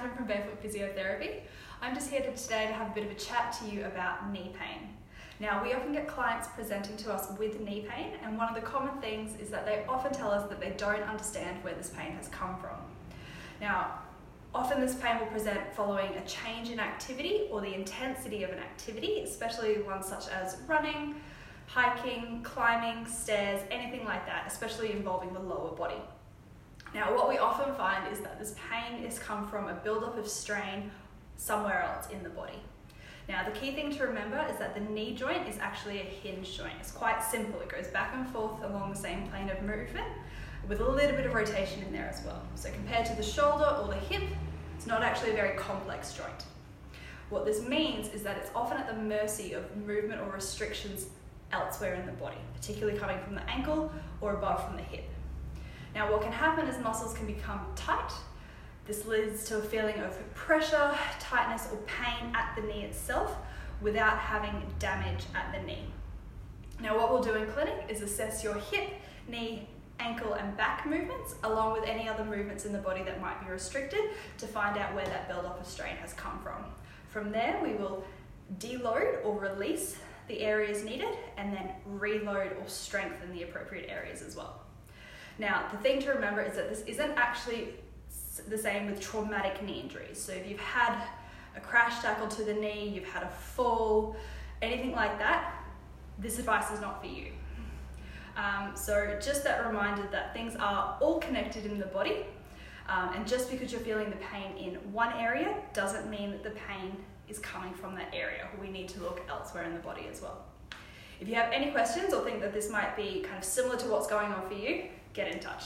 Catherine from Barefoot Physiotherapy. I'm just here today to have a bit of a chat to you about knee pain. Now, we often get clients presenting to us with knee pain, and one of the common things is that they often tell us that they don't understand where this pain has come from. Now, often this pain will present following a change in activity or the intensity of an activity, especially ones such as running, hiking, climbing, stairs, anything like that, especially involving the lower body. Now, what we often find is that this pain has come from a buildup of strain somewhere else in the body. Now, the key thing to remember is that the knee joint is actually a hinge joint. It's quite simple. It goes back and forth along the same plane of movement with a little bit of rotation in there as well. So compared to the shoulder or the hip, it's not actually a very complex joint. What this means is that it's often at the mercy of movement or restrictions elsewhere in the body, particularly coming from the ankle or above from the hip. Now, what can happen is muscles can become tight. This leads to a feeling of pressure, tightness, or pain at the knee itself without having damage at the knee. Now, what we'll do in clinic is assess your hip, knee, ankle, and back movements, along with any other movements in the body that might be restricted, to find out where that buildup of strain has come from. From there, we will deload or release the areas needed, and then reload or strengthen the appropriate areas as well. Now, the thing to remember is that this isn't actually the same with traumatic knee injuries. So if you've had a crash tackle to the knee, you've had a fall, anything like that, this advice is not for you. So just that reminder that things are all connected in the body, and just because you're feeling the pain in one area doesn't mean that the pain is coming from that area. We need to look elsewhere in the body as well. If you have any questions or think that this might be kind of similar to what's going on for you, get in touch.